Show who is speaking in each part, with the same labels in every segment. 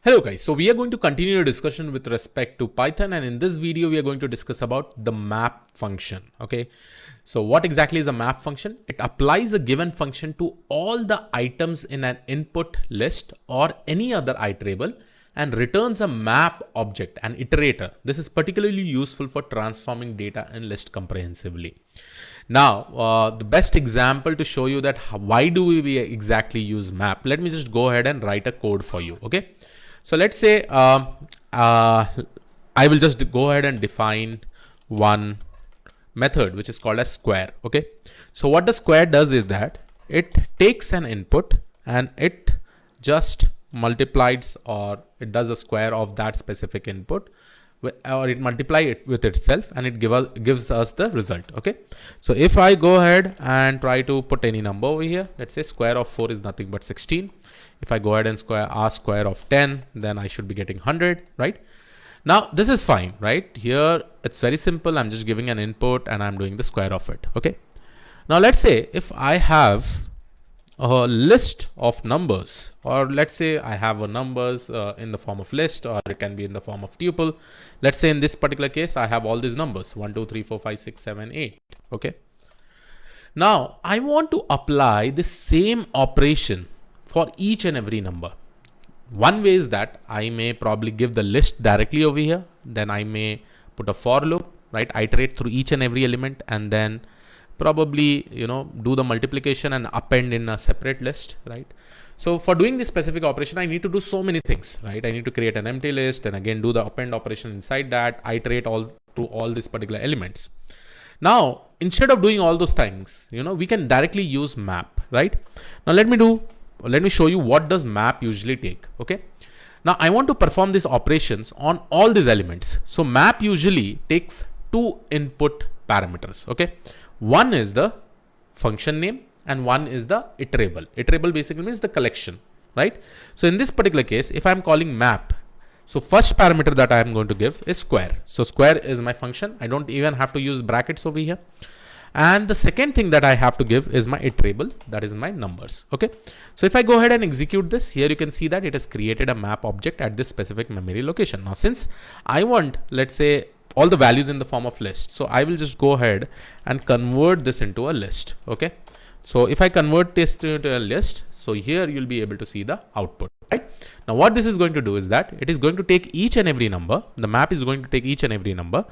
Speaker 1: Hello guys, so we are going to continue the discussion with respect to Python, and in this video we are going to discuss about the map function. Okay, so what exactly is a map function? It applies a given function to all the items in an input list or any other iterable and returns a map object, an iterator. This is particularly useful for transforming data in list comprehensively. Now, the best example to show you that why do we exactly use map, let me just go ahead and write a code for you. Okay. So let's say I will just go ahead and define one method which is called as square. Okay. So what the square does is that it takes an input and it just multiplies, or it does a square of that specific input, or it multiplies it with itself and it gives us the result. Okay. So if I go ahead and try to put any number over here, let's say square of 4 is nothing but 16. If I go ahead and ask square of 10, then I should be getting 100, right? Now this is fine, right? Here it's very simple. I'm just giving an input and I'm doing the square of it. Okay. Now let's say if I have a list of numbers, or let's say I have a numbers in the form of list, or it can be in the form of tuple. Let's say in this particular case, I have all these numbers 1, 2, 3, 4, 5, 6, 7, 8. Okay. Now I want to apply the same operation for each and every number. One way is that I may probably give the list directly over here. Then I may put a for loop, right? Iterate through each and every element and then probably, do the multiplication and append in a separate list, right? So for doing this specific operation, I need to do so many things, right? I need to create an empty list and again do the append operation inside that, iterate all through all these particular elements. Now, instead of doing all those things, we can directly use map, right? Now let me show you what does map usually take. Okay. Now I want to perform these operations on all these elements. So map usually takes two input parameters. Okay. One is the function name and one is the iterable. Iterable basically means the collection, right? So in this particular case, if I'm calling map, so first parameter that I am going to give is square. So square is my function. I don't even have to use brackets over here. And the second thing that I have to give is my iterable, that is my numbers. Okay. So if I go ahead and execute this, here you can see that it has created a map object at this specific memory location. Now, since I want, let's say, all the values in the form of list, so I will just go ahead and convert this into a list. Okay. So if I convert this into a list, so here you'll be able to see the output, right? Now what this is going to do is that it is going to take each and every number. The map is going to take each and every number,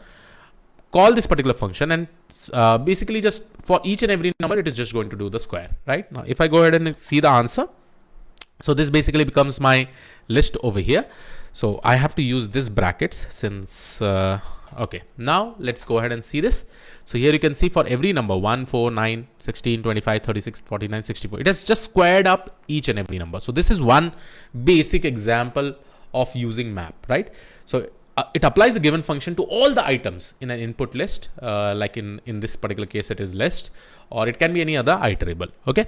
Speaker 1: call this particular function, and basically just for each and every number, it is just going to do the square, right? Now, if I go ahead and see the answer, so this basically becomes my list over here. So I have to use this brackets since, okay, now let's go ahead and see this. So here you can see for every number 1, 4, 9, 16, 25, 36, 49, 64, it has just squared up each and every number. So this is one basic example of using map, right? So it applies a given function to all the items in an input list, like in this particular case, it is list, or it can be any other iterable. Okay.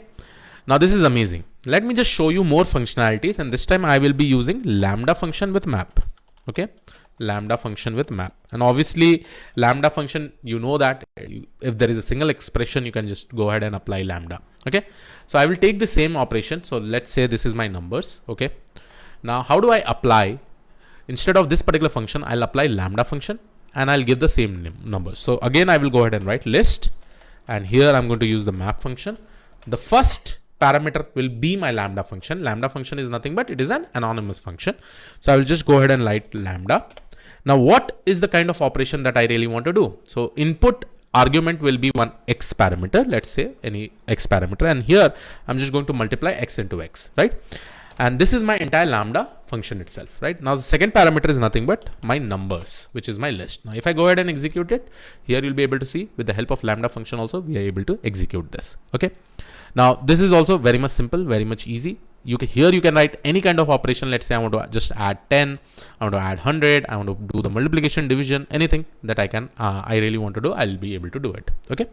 Speaker 1: Now this is amazing. Let me just show you more functionalities, and this time I will be using lambda function with map. Okay. Lambda function with map. And obviously lambda function, that if there is a single expression, you can just go ahead and apply lambda. Okay. So I will take the same operation. So let's say this is my numbers. Okay. Now how do I apply? Instead of this particular function, I'll apply lambda function and I'll give the same numbers. So again, I will go ahead and write list, and here I'm going to use the map function. The first parameter will be my lambda function. Lambda function is nothing but it is an anonymous function. So I will just go ahead and write lambda. Now what is the kind of operation that I really want to do? So input argument will be one x parameter, let's say any x parameter, and here I'm just going to multiply x into x, right? And this is my entire lambda function itself, right? Now the second parameter is nothing but my numbers, which is my list. Now if I go ahead and execute it, here you'll be able to see with the help of lambda function also, we are able to execute this. Okay. Now this is also very much simple, very much easy. Here you can write any kind of operation. Let's say I want to just add 10, I want to add 100, I want to do the multiplication, division, anything that I really want to do, I'll be able to do it. Okay.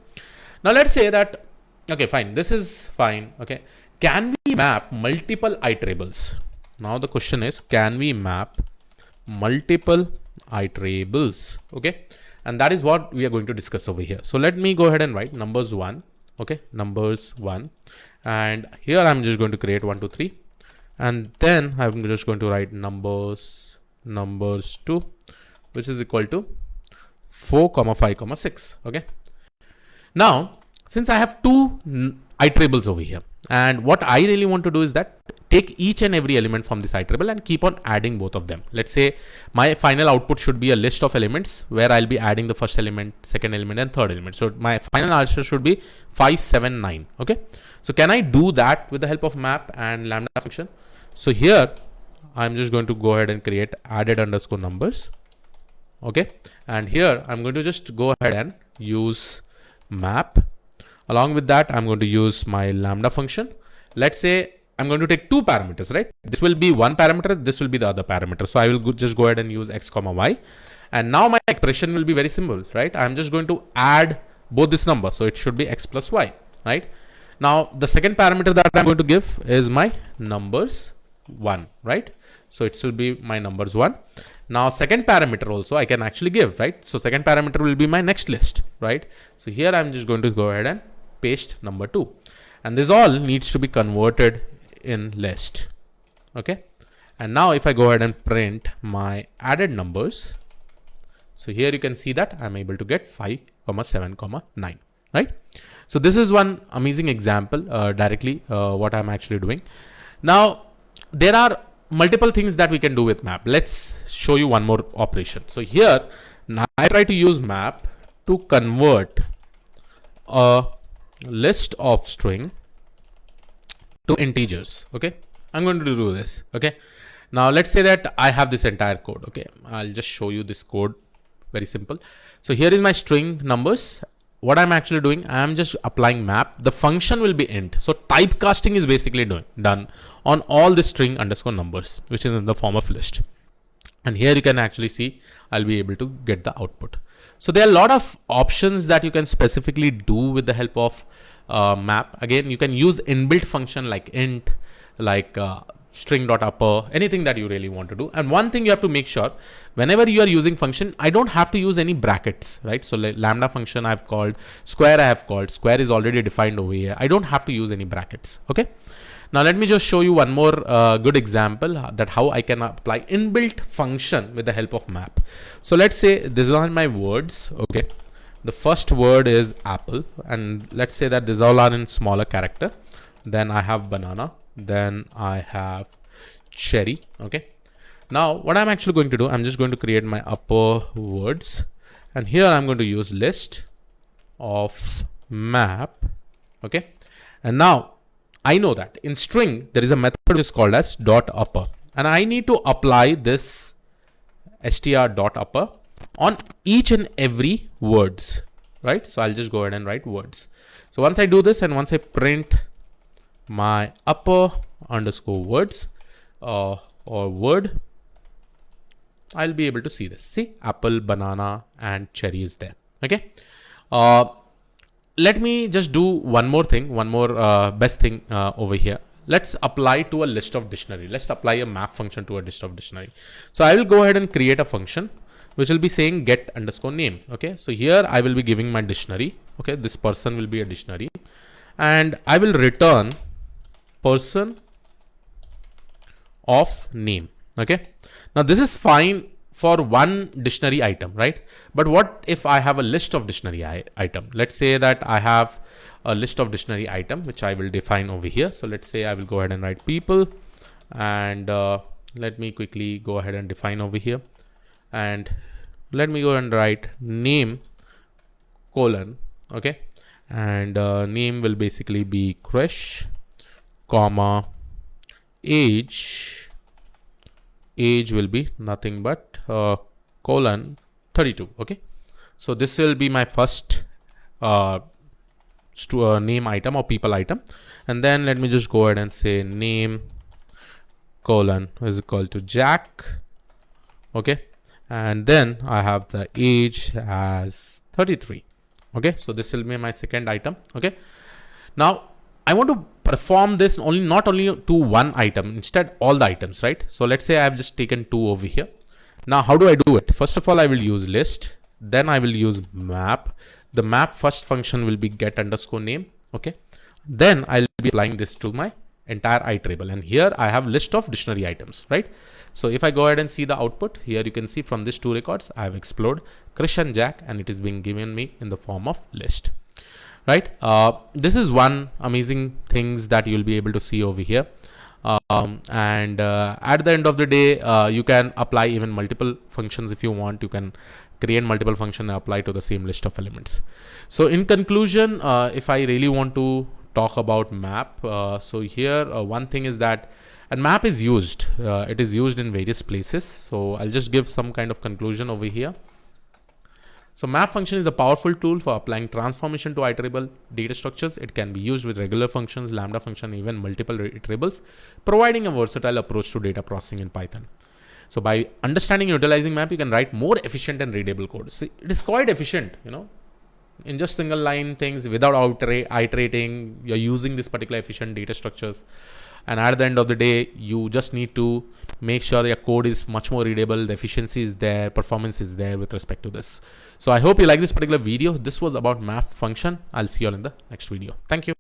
Speaker 1: Now let's say that, okay, fine. This is fine. Okay. Can we map multiple iterables? Now the question is, can we map multiple iterables? Okay. And that is what we are going to discuss over here. So let me go ahead and write numbers 1. Okay. Numbers 1. And here I'm just going to create 1, 2, 3. and then I'm just going to write numbers2, which is equal to 4, 5, 6. Okay. Now, since I have two iterables over here, and what I really want to do is that take each and every element from this iterable and keep on adding both of them. Let's say my final output should be a list of elements where I'll be adding the first element, second element, and third element. So my final answer should be 5, 7, 9. Okay. So can I do that with the help of map and lambda function? So here I'm just going to go ahead and create added underscore numbers. Okay. And here I'm going to just go ahead and use map. Along with that, I'm going to use my lambda function. Let's say I'm going to take two parameters, right? This will be one parameter, this will be the other parameter. So I will just go ahead and use x, y. And now my expression will be very simple, right? I'm just going to add both this number. So it should be x plus y, right? Now the second parameter that I'm going to give is my numbers 1, right? So it will be my numbers 1. Now second parameter also I can actually give, right? So second parameter will be my next list, right? So here I'm just going to go ahead and paste number 2, and this all needs to be converted in list. Okay. And now if I go ahead and print my added numbers, so here you can see that I'm able to get 5, 7, 9, right? So this is one amazing example directly what I'm actually doing. Now there are multiple things that we can do with map. Let's show you one more operation. So here now I try to use map to convert a list of string to integers. Okay. I'm going to do this. Okay. Now let's say that I have this entire code. Okay. I'll just show you this code. Very simple. So here is my string numbers. What I'm actually doing, I'm just applying map. The function will be int. So typecasting is basically done on all the string underscore numbers, which is in the form of list. And here you can actually see I'll be able to get the output. So there are a lot of options that you can specifically do with the help of map. Again, you can use inbuilt function like int, like string.upper, anything that you really want to do. And one thing you have to make sure, whenever you are using function, I don't have to use any brackets, right? So lambda function I've called, square I have called, square is already defined over here. I don't have to use any brackets. Okay. Now let me just show you one more good example that how I can apply inbuilt function with the help of map. So let's say these are my words. Okay. The first word is apple, and let's say that these all are in smaller character. Then I have banana. Then I have cherry. Okay. Now what I'm actually going to do, I'm just going to create my upper words, and here I'm going to use list of map. Okay. And now I know that in string there is a method which is called as .upper, and I need to apply this str.upper on each and every words, right? So I'll just go ahead and write words. So once I do this, and once I print my upper underscore words or word, I'll be able to see this. See, apple, banana, and cherry is there. Okay. Let me just do one more thing, one more best thing over here. Let's apply to a list of dictionary. Let's apply a map function to a list of dictionary. So I will go ahead and create a function which will be saying get underscore name. Okay. So here I will be giving my dictionary. Okay. This person will be a dictionary, and I will return person of name. Okay. Now this is fine for one dictionary item, right? But what if I have a list of dictionary item? Let's say that I have a list of dictionary item, which I will define over here. So let's say I will go ahead and write people, and let me quickly go ahead and define over here, and let me go and write name colon. Okay. And name will basically be Krish, comma, age will be nothing but colon 32. Okay. So this will be my first name item or people item. And then let me just go ahead and say name colon is equal to Jack. Okay. And then I have the age as 33. Okay. So this will be my second item. Okay. Now I want to perform this not only to one item, instead all the items, right? So let's say I have just taken 2 over here. Now how do I do it? First of all, I will use list, then I will use map. The map first function will be get underscore name. Okay. Then I'll be applying this to my entire iterable. And here I have list of dictionary items, right? So if I go ahead and see the output, here you can see from these 2 records, I have explored Krish and Jack, and it is being given me in the form of list, right? This is one amazing things that you'll be able to see over here. At the end of the day, you can apply even multiple functions if you want. You can create multiple functions and apply to the same list of elements. So in conclusion, if I really want to talk about map, so here one thing is that, and map is used, it is used in various places. So I'll just give some kind of conclusion over here. So map function is a powerful tool for applying transformation to iterable data structures. It can be used with regular functions, lambda function, even multiple iterables, providing a versatile approach to data processing in Python. So by understanding and utilizing map, you can write more efficient and readable code. So it is quite efficient, in just single line things without iterating. You're using this particular efficient data structures. And at the end of the day, you just need to make sure your code is much more readable, the efficiency is there, performance is there with respect to this. So I hope you like this particular video. This was about map function. I'll see you all in the next video. Thank you.